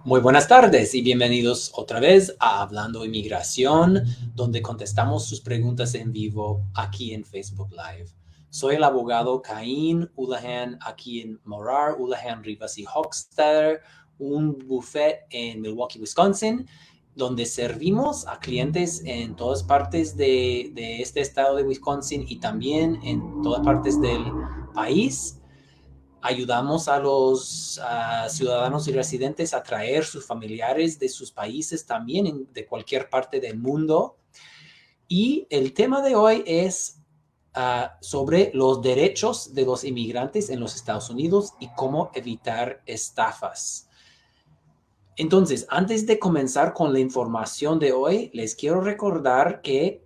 Muy buenas tardes y bienvenidos otra vez a Hablando Inmigración, donde contestamos sus preguntas en vivo aquí en Facebook Live. Soy el abogado Caín Houlihan aquí en Morar, Houlihan, Rivas y Hochstetter, un buffet en Milwaukee, Wisconsin, donde servimos a clientes en todas partes de este estado de Wisconsin y también en todas partes del país. Ayudamos a los ciudadanos y residentes a traer sus familiares de sus países también, de cualquier parte del mundo. Y el tema de hoy es sobre los derechos de los inmigrantes en los Estados Unidos y cómo evitar estafas. Entonces, antes de comenzar con la información de hoy, les quiero recordar que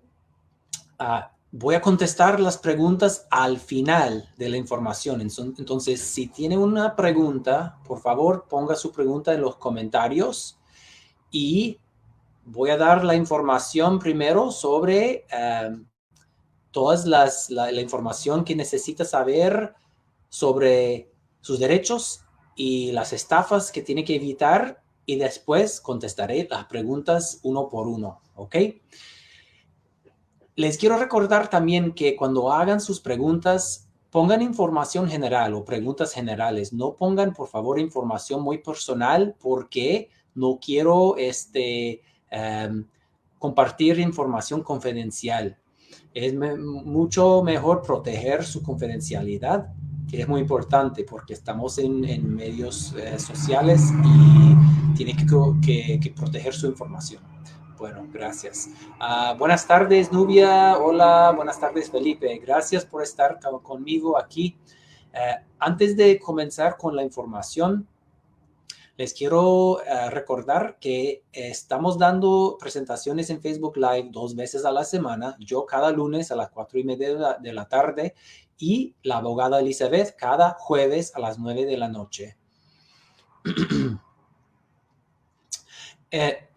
voy a contestar las preguntas al final de la información. Entonces, si tiene una pregunta, por favor, ponga su pregunta en los comentarios y voy a dar la información primero sobre toda la información que necesita saber sobre sus derechos y las estafas que tiene que evitar y después contestaré las preguntas uno por uno, ¿ok? Les quiero recordar también que cuando hagan sus preguntas, pongan información general o preguntas generales. No pongan, por favor, información muy personal porque no quiero compartir información confidencial. Es mucho mejor proteger su confidencialidad, que es muy importante porque estamos en medios sociales y tiene que proteger su información. Bueno, gracias. Buenas tardes, Nubia. Hola, buenas tardes, Felipe. Gracias por estar conmigo aquí. Antes de comenzar con la información, les quiero recordar que estamos dando presentaciones en Facebook Live 2 veces a la semana. Yo cada lunes a las 4:30 de la tarde y la abogada Elizabeth cada jueves a las 9 de la noche.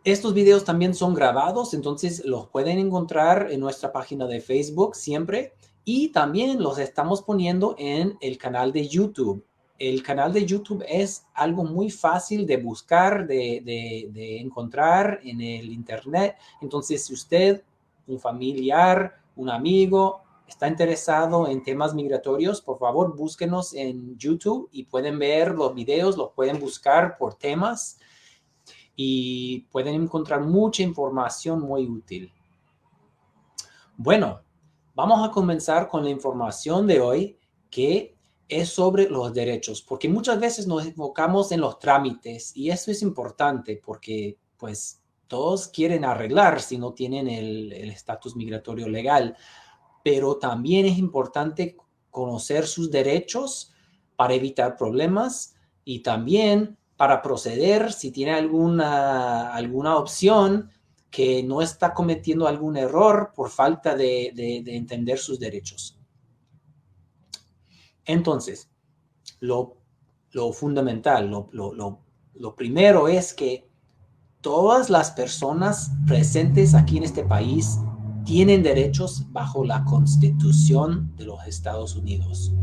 Estos videos también son grabados, entonces los pueden encontrar en nuestra página de Facebook siempre y también los estamos poniendo en el canal de YouTube. El canal de YouTube es algo muy fácil de buscar, de encontrar en el internet. Entonces, si usted, un familiar, un amigo, está interesado en temas migratorios, por favor, búsquenos en YouTube y pueden ver los videos, los pueden buscar por temas y pueden encontrar mucha información muy útil. Bueno, vamos a comenzar con la información de hoy, que es sobre los derechos, porque muchas veces nos enfocamos en los trámites y eso es importante porque pues todos quieren arreglar si no tienen el estatus migratorio legal, pero también es importante conocer sus derechos para evitar problemas y también para proceder si tiene alguna opción que no está cometiendo algún error por falta de entender sus derechos. Entonces, lo fundamental, lo primero es que todas las personas presentes aquí en este país tienen derechos bajo la Constitución de los Estados Unidos.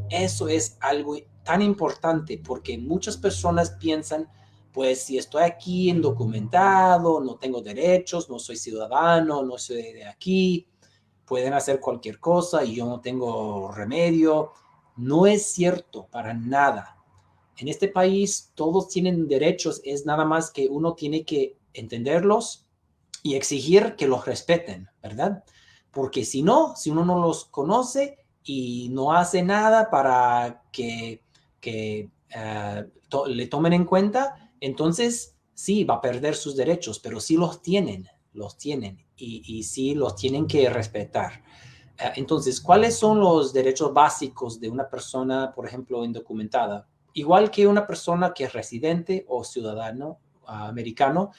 Eso es algo tan importante porque muchas personas piensan, pues si estoy aquí indocumentado, no tengo derechos, no soy ciudadano, no soy de aquí, pueden hacer cualquier cosa y yo no tengo remedio. No es cierto para nada. En este país todos tienen derechos, es nada más que uno tiene que entenderlos y exigir que los respeten, ¿verdad? Porque si no, si uno no los conoce y no hace nada para que le tomen en cuenta, entonces sí, va a perder sus derechos, pero sí los tienen y sí los tienen que respetar. Entonces, ¿cuáles son los derechos básicos de una persona, por ejemplo, indocumentada? Igual que una persona que es residente o ciudadano americano.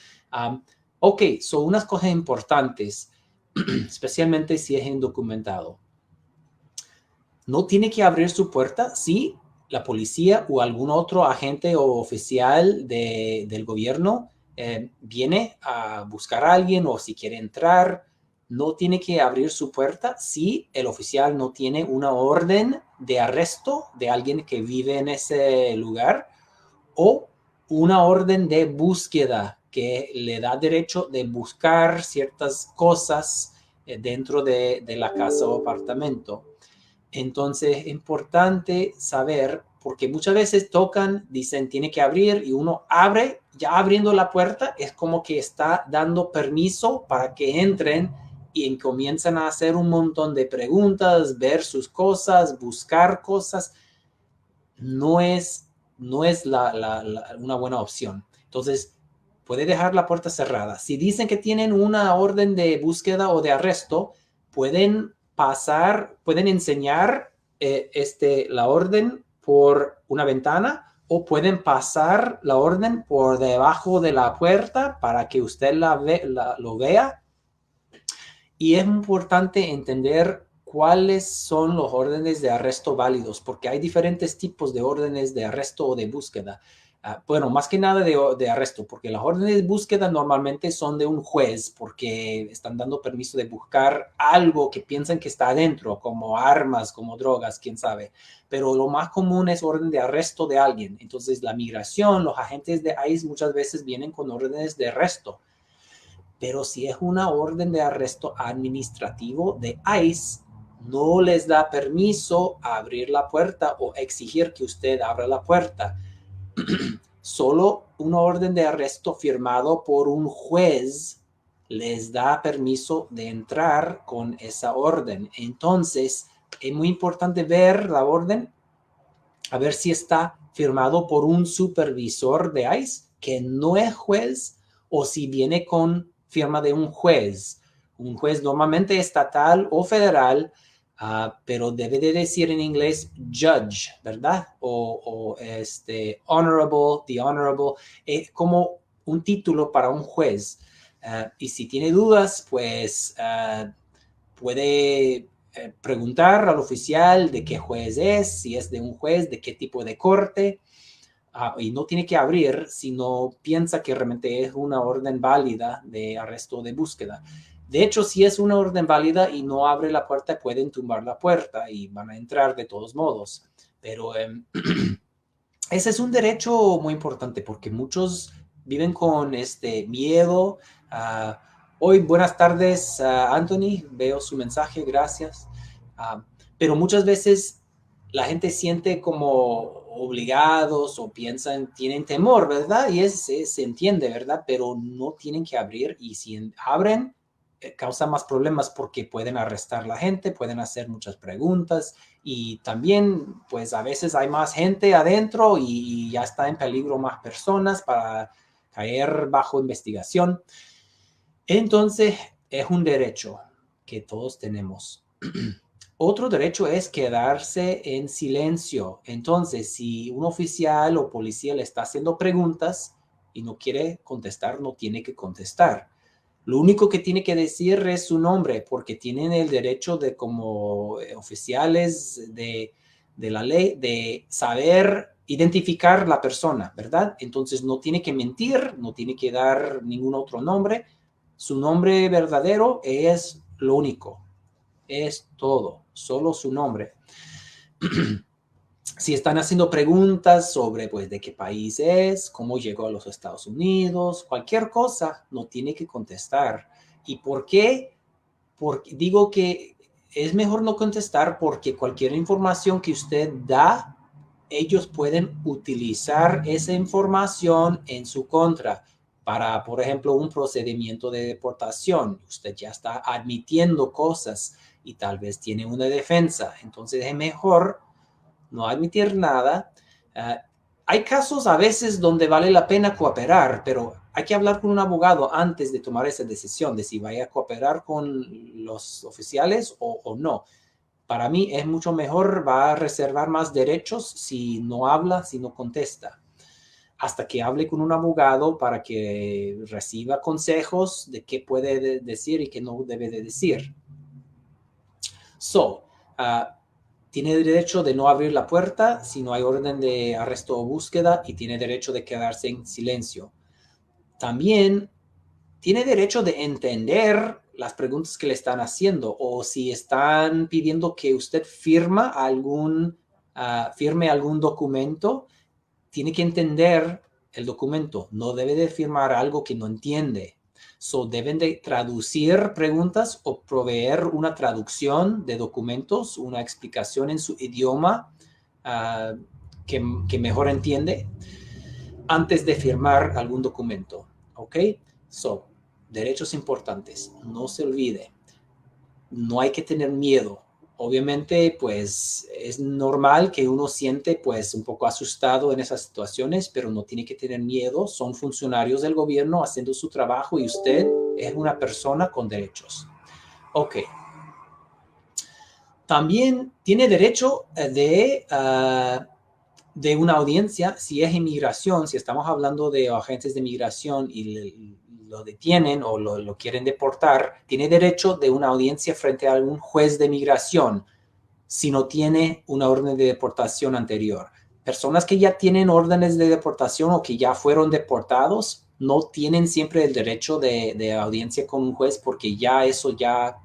Ok, son unas cosas importantes, especialmente si es indocumentado. No tiene que abrir su puerta si la policía o algún otro agente o oficial del gobierno viene a buscar a alguien o si quiere entrar. No tiene que abrir su puerta si el oficial no tiene una orden de arresto de alguien que vive en ese lugar o una orden de búsqueda que le da derecho de buscar ciertas cosas dentro de la casa o apartamento. Entonces es importante saber, porque muchas veces tocan, dicen tiene que abrir y uno abre, ya abriendo la puerta es como que está dando permiso para que entren y comienzan a hacer un montón de preguntas, ver sus cosas, buscar cosas. No es una buena opción. Entonces, puede dejar la puerta cerrada. Si dicen que tienen una orden de búsqueda o de arresto, pueden pueden enseñar la orden por una ventana o pueden pasar la orden por debajo de la puerta para que usted lo vea. Y es importante entender cuáles son los órdenes de arresto válidos, porque hay diferentes tipos de órdenes de arresto o de búsqueda. Bueno, más que nada de arresto, porque las órdenes de búsqueda normalmente son de un juez, porque están dando permiso de buscar algo que piensan que está adentro, como armas, como drogas, quién sabe. Pero lo más común es orden de arresto de alguien. Entonces, la migración, los agentes de ICE muchas veces vienen con órdenes de arresto. Pero si es una orden de arresto administrativo de ICE, no les da permiso a abrir la puerta o exigir que usted abra la puerta. Solo una orden de arresto firmado por un juez les da permiso de entrar con esa orden. Entonces, es muy importante ver la orden, a ver si está firmado por un supervisor de ICE, que no es juez, o si viene con firma de un juez normalmente estatal o federal, pero debe de decir en inglés judge, ¿verdad? O honorable, the honorable, como un título para un juez. Y si tiene dudas, pues puede preguntar al oficial de qué juez es, si es de un juez, de qué tipo de corte. Y no tiene que abrir si no piensa que realmente es una orden válida de arresto o de búsqueda. De hecho, si es una orden válida y no abre la puerta, pueden tumbar la puerta y van a entrar de todos modos. Pero ese es un derecho muy importante porque muchos viven con este miedo. Hoy, buenas tardes, Anthony. Veo su mensaje, gracias. Pero muchas veces la gente siente como obligados o piensan, tienen temor, ¿verdad? Y se entiende, ¿verdad? Pero no tienen que abrir y si abren, causa más problemas porque pueden arrestar a la gente, pueden hacer muchas preguntas y también, pues a veces hay más gente adentro y ya está en peligro más personas para caer bajo investigación. Entonces, es un derecho que todos tenemos. Otro derecho es quedarse en silencio. Entonces, si un oficial o policía le está haciendo preguntas y no quiere contestar, no tiene que contestar. Lo único que tiene que decir es su nombre, porque tienen el derecho de, como oficiales de la ley, de saber identificar la persona, ¿verdad? Entonces no tiene que mentir, no tiene que dar ningún otro nombre. Su nombre verdadero es lo único, es todo, solo su nombre. Si están haciendo preguntas sobre, pues, de qué país es, cómo llegó a los Estados Unidos, cualquier cosa, no tiene que contestar. ¿Y por qué? Porque digo que es mejor no contestar porque cualquier información que usted da, ellos pueden utilizar esa información en su contra para, por ejemplo, un procedimiento de deportación. Usted ya está admitiendo cosas y tal vez tiene una defensa. Entonces es mejor no admitir nada. Hay casos a veces donde vale la pena cooperar, pero hay que hablar con un abogado antes de tomar esa decisión de si vaya a cooperar con los oficiales o no. Para mí es mucho mejor, va a reservar más derechos si no habla, si no contesta, hasta que hable con un abogado para que reciba consejos de qué puede decir y qué no debe de decir. Tiene derecho de no abrir la puerta si no hay orden de arresto o búsqueda y tiene derecho de quedarse en silencio. También tiene derecho de entender las preguntas que le están haciendo o si están pidiendo que usted firme algún documento, tiene que entender el documento, no debe de firmar algo que no entiende. So, deben de traducir preguntas o proveer una traducción de documentos, una explicación en su idioma que mejor entiende antes de firmar algún documento. ¿Ok? So, derechos importantes. No se olvide. No hay que tener miedo. Obviamente, pues es normal que uno siente pues un poco asustado en esas situaciones, pero no tiene que tener miedo. Son funcionarios del gobierno haciendo su trabajo y usted es una persona con derechos. Ok. También tiene derecho de una audiencia si es inmigración, si estamos hablando de agentes de migración y lo detienen o lo quieren deportar, tiene derecho de una audiencia frente a algún juez de migración si no tiene una orden de deportación anterior. Personas que ya tienen órdenes de deportación o que ya fueron deportados no tienen siempre el derecho de audiencia con un juez porque ya eso ya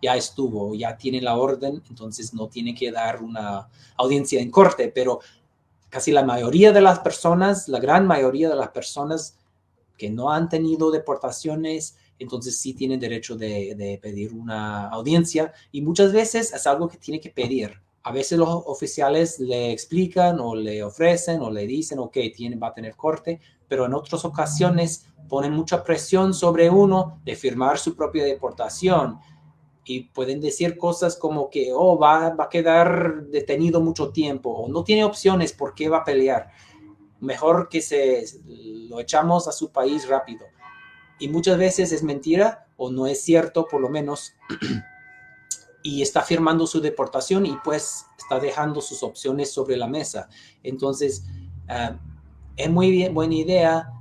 estuvo, ya tiene la orden, entonces no tiene que dar una audiencia en corte, pero casi la mayoría de las personas, la gran mayoría de las personas que no han tenido deportaciones, entonces sí tienen derecho de pedir una audiencia y muchas veces es algo que tiene que pedir. A veces los oficiales le explican o le ofrecen o le dicen, ok, va a tener corte, pero en otras ocasiones ponen mucha presión sobre uno de firmar su propia deportación y pueden decir cosas como que, oh, va a quedar detenido mucho tiempo o no tiene opciones, ¿por qué va a pelear? Mejor que lo echamos a su país rápido. Y muchas veces es mentira o no es cierto, por lo menos, y está firmando su deportación y pues está dejando sus opciones sobre la mesa. Entonces, es muy buena idea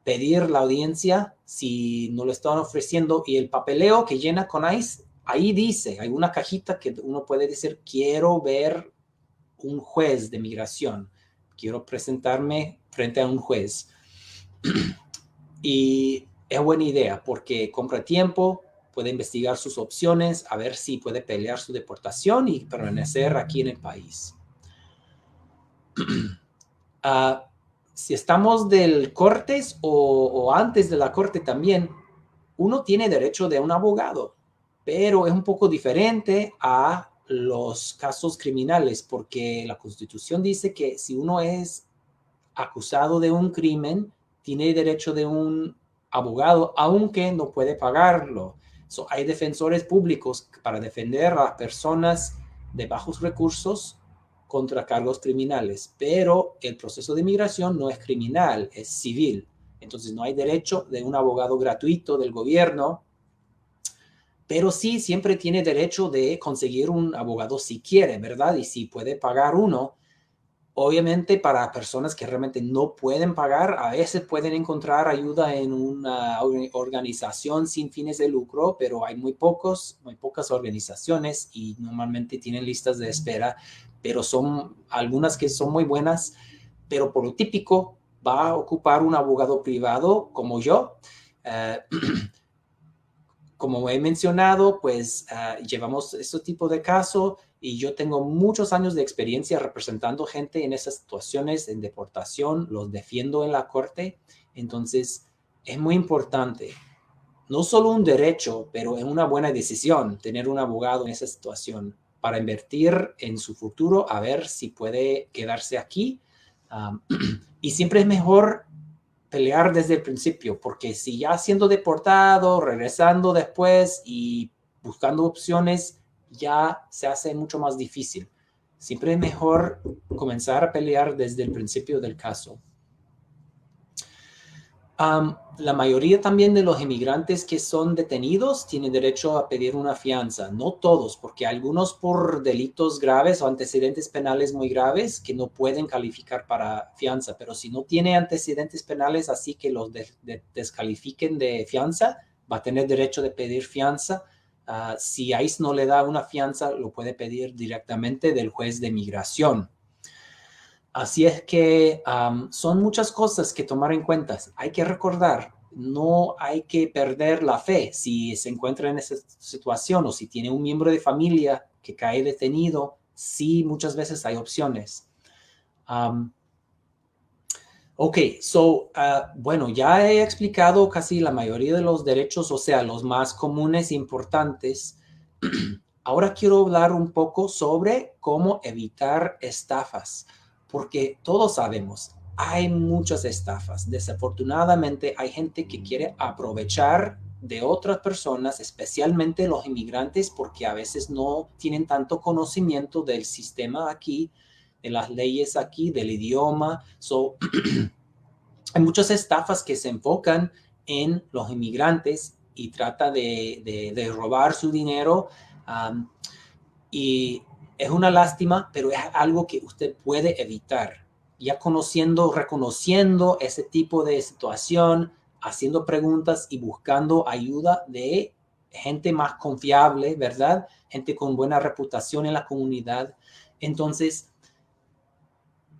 pedir la audiencia si no lo están ofreciendo y el papeleo que llena con ICE, ahí dice, hay una cajita que uno puede decir, quiero ver un juez de migración, quiero presentarme frente a un juez. Y es buena idea porque compra tiempo, puede investigar sus opciones, a ver si puede pelear su deportación y permanecer aquí en el país. Si estamos del cortes o antes de la corte también, uno tiene derecho de un abogado, pero es un poco diferente a los casos criminales porque la Constitución dice que si uno es acusado de un crimen, tiene derecho de un abogado, aunque no puede pagarlo. Hay defensores públicos para defender a las personas de bajos recursos contra cargos criminales, pero el proceso de migración no es criminal, es civil. Entonces no hay derecho de un abogado gratuito del gobierno, pero sí siempre tiene derecho de conseguir un abogado si quiere, ¿verdad? Y si puede pagar uno. Obviamente para personas que realmente no pueden pagar, a veces pueden encontrar ayuda en una organización sin fines de lucro, pero hay muy pocas organizaciones y normalmente tienen listas de espera, pero son algunas que son muy buenas, pero por lo típico va a ocupar un abogado privado como yo. Como he mencionado, pues llevamos este tipo de caso y yo tengo muchos años de experiencia representando gente en esas situaciones en deportación, los defiendo en la corte, entonces es muy importante, no solo un derecho, pero es una buena decisión tener un abogado en esa situación para invertir en su futuro, a ver si puede quedarse aquí. Y siempre es mejor pelear desde el principio, porque si ya siendo deportado, regresando después y buscando opciones, ya se hace mucho más difícil. Siempre es mejor comenzar a pelear desde el principio del caso. La mayoría también de los inmigrantes que son detenidos tienen derecho a pedir una fianza. No todos, porque algunos por delitos graves o antecedentes penales muy graves que no pueden calificar para fianza. Pero si no tiene antecedentes penales así que los descalifiquen de fianza, va a tener derecho de pedir fianza. Si ICE no le da una fianza, lo puede pedir directamente del juez de migración. Así es que son muchas cosas que tomar en cuenta. Hay que recordar, no hay que perder la fe si se encuentra en esa situación o si tiene un miembro de familia que cae detenido. Sí, muchas veces hay opciones. Ok, bueno, ya he explicado casi la mayoría de los derechos, o sea, los más comunes e importantes. Ahora quiero hablar un poco sobre cómo evitar estafas, porque todos sabemos, hay muchas estafas. Desafortunadamente, hay gente que quiere aprovechar de otras personas, especialmente los inmigrantes, porque a veces no tienen tanto conocimiento del sistema aquí, de las leyes aquí, del idioma. Hay muchas estafas que se enfocan en los inmigrantes y trata de robar su dinero. um, y es una lástima, pero es algo que usted puede evitar. Ya conociendo, reconociendo ese tipo de situación, haciendo preguntas y buscando ayuda de gente más confiable, ¿verdad? Gente con buena reputación en la comunidad. Entonces,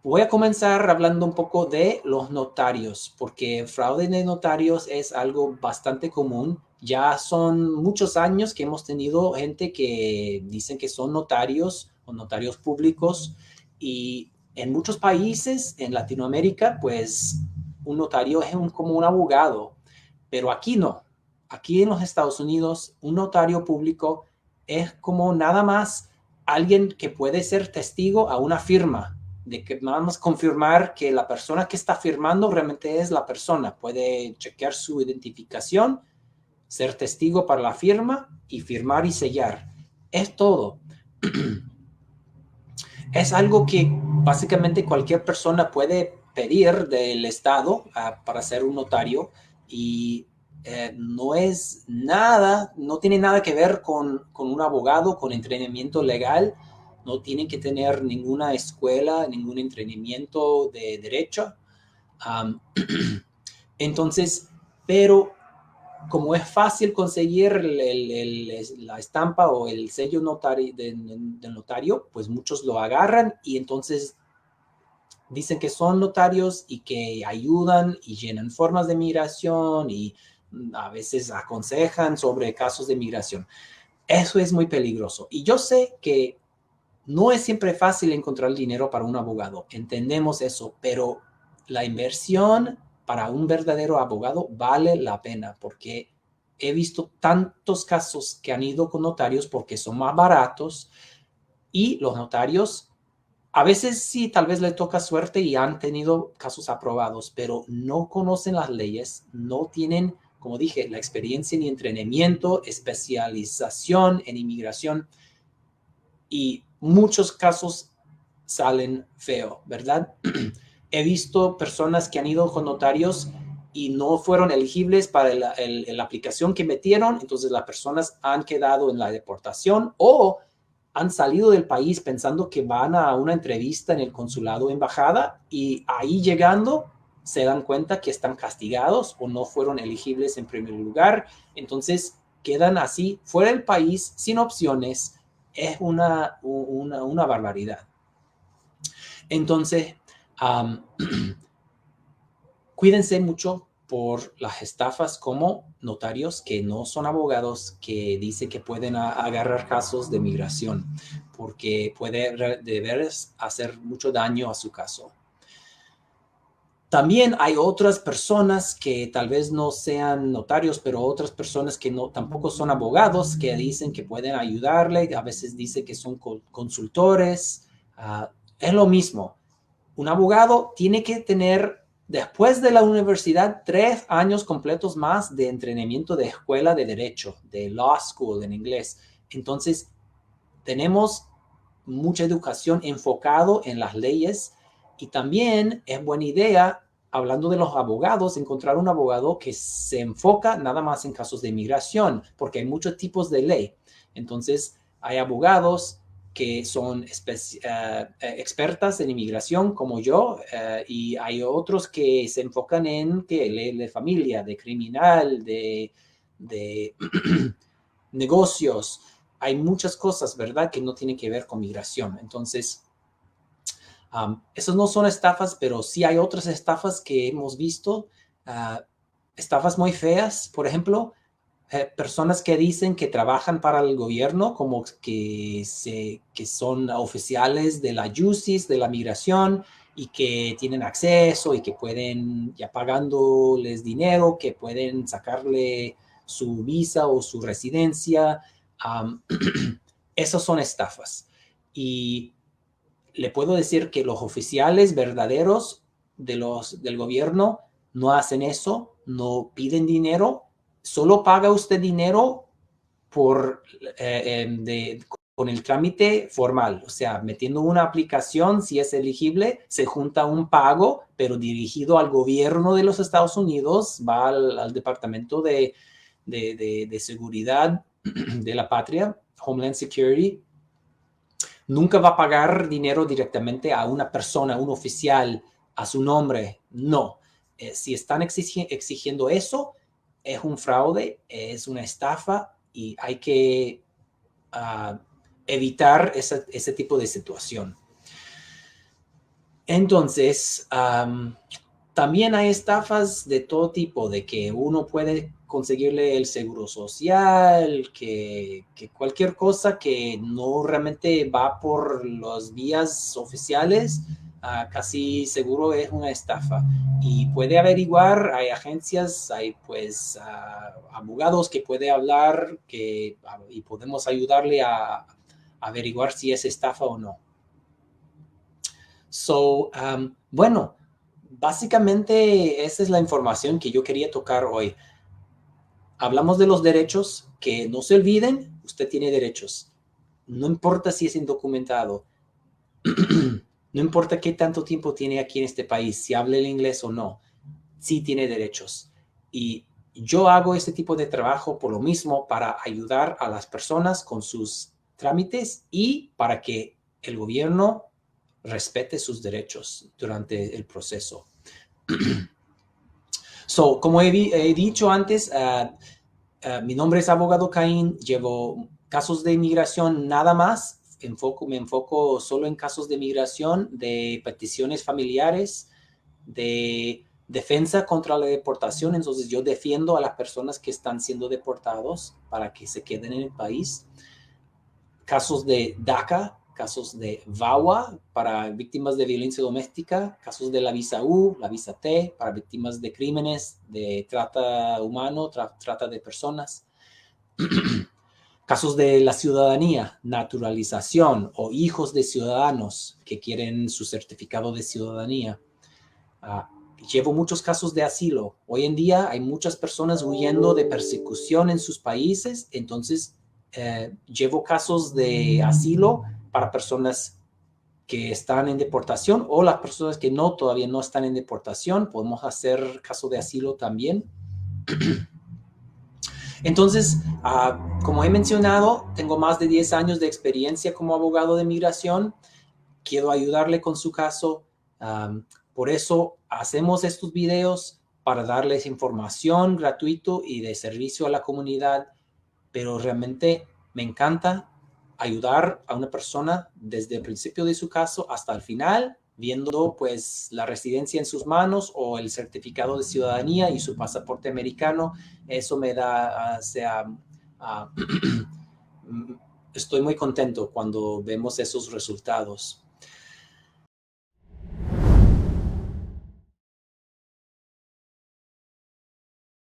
voy a comenzar hablando un poco de los notarios, porque fraude de notarios es algo bastante común. Ya son muchos años que hemos tenido gente que dicen que son notarios o notarios públicos y en muchos países en Latinoamérica, pues un notario es como un abogado, pero aquí no. Aquí en los Estados Unidos, un notario público es como nada más alguien que puede ser testigo a una firma de que vamos a confirmar que la persona que está firmando realmente es la persona. Puede chequear su identificación, ser testigo para la firma y firmar y sellar. Es todo. Es algo que básicamente cualquier persona puede pedir del Estado para ser un notario y no es nada, no tiene nada que ver con un abogado, con entrenamiento legal, no tienen que tener ninguna escuela, ningún entrenamiento de derecho. Um, entonces, pero como es fácil conseguir la estampa o el sello del notario, pues muchos lo agarran y entonces dicen que son notarios y que ayudan y llenan formas de migración y a veces aconsejan sobre casos de migración. Eso es muy peligroso. Y yo sé que no es siempre fácil encontrar dinero para un abogado, entendemos eso, pero la inversión para un verdadero abogado vale la pena porque he visto tantos casos que han ido con notarios porque son más baratos y los notarios a veces sí, tal vez le toca suerte y han tenido casos aprobados, pero no conocen las leyes, no tienen, como dije, la experiencia ni entrenamiento, especialización en inmigración y muchos casos salen feo, ¿verdad? He visto personas que han ido con notarios y no fueron elegibles para la aplicación que metieron, entonces las personas han quedado en la deportación o han salido del país pensando que van a una entrevista en el consulado o embajada y ahí llegando se dan cuenta que están castigados o no fueron elegibles en primer lugar, entonces quedan así fuera del país sin opciones. Es una barbaridad. Entonces, um, cuídense mucho por las estafas como notarios que no son abogados que dicen que pueden agarrar casos de migración porque puede de veras hacer mucho daño a su caso. También hay otras personas que tal vez no sean notarios, pero otras personas que no, tampoco son abogados, que dicen que pueden ayudarle, a veces dicen que son consultores. Es lo mismo. Un abogado tiene que tener, después de la universidad, 3 años completos más de entrenamiento de escuela de derecho, de law school en inglés. Entonces, tenemos mucha educación enfocado en las leyes y también es buena idea, hablando de los abogados, encontrar un abogado que se enfoca nada más en casos de inmigración, porque hay muchos tipos de ley. Entonces, hay abogados que son expertas en inmigración como yo y hay otros que se enfocan en que ley de familia, de criminal, de negocios. Hay muchas cosas, ¿verdad?, que no tienen que ver con migración. Entonces, esas no son estafas, pero sí hay otras estafas que hemos visto, estafas muy feas, por ejemplo, personas que dicen que trabajan para el gobierno, como que son oficiales de la Justice, de la migración, y que tienen acceso y que pueden, ya pagándoles dinero, que pueden sacarle su visa o su residencia. Um, esas son estafas. Y le puedo decir que los oficiales verdaderos del gobierno no hacen eso, no piden dinero, solo paga usted dinero por, con el trámite formal, o sea, metiendo una aplicación, si es elegible, se junta un pago, pero dirigido al gobierno de los Estados Unidos, va al Departamento de Seguridad de la Patria, Homeland Security. Nunca va a pagar dinero directamente a una persona, a un oficial, a su nombre. No. Si están exigiendo eso, es un fraude, es una estafa y hay que evitar ese tipo de situación. Entonces, también hay estafas de todo tipo, de que uno puede conseguirle el seguro social, que cualquier cosa que no realmente va por las vías oficiales, casi seguro es una estafa. Y puede averiguar, hay agencias, hay pues abogados que puede hablar y podemos ayudarle a averiguar si es estafa o no. Bueno, básicamente esa es la información que yo quería tocar hoy. Hablamos de los derechos, que no se olviden, usted tiene derechos. No importa si es indocumentado, no importa qué tanto tiempo tiene aquí en este país, si habla el inglés o no, sí tiene derechos. Y yo hago este tipo de trabajo por lo mismo, para ayudar a las personas con sus trámites y para que el gobierno respete sus derechos durante el proceso. Como he dicho antes, mi nombre es abogado Caín, llevo casos de inmigración nada más, me enfoco solo en casos de migración, de peticiones familiares, de defensa contra la deportación. Entonces yo defiendo a las personas que están siendo deportados para que se queden en el país. Casos de DACA, casos de VAWA para víctimas de violencia doméstica, casos de la visa U, la visa T para víctimas de crímenes de trata humano, trata de personas. Casos de la ciudadanía, naturalización o hijos de ciudadanos que quieren su certificado de ciudadanía. Llevo muchos casos de asilo. Hoy en día hay muchas personas huyendo de persecución en sus países, entonces llevo casos de asilo para personas que están en deportación o las personas que todavía no están en deportación. Podemos hacer caso de asilo también. Entonces, como he mencionado, tengo más de 10 años de experiencia como abogado de migración. Quiero ayudarle con su caso. Por eso hacemos estos videos, para darles información gratuito y de servicio a la comunidad. Pero realmente me encanta ayudar a una persona desde el principio de su caso hasta el final, viendo pues la residencia en sus manos o el certificado de ciudadanía y su pasaporte americano. Eso me da, estoy muy contento cuando vemos esos resultados.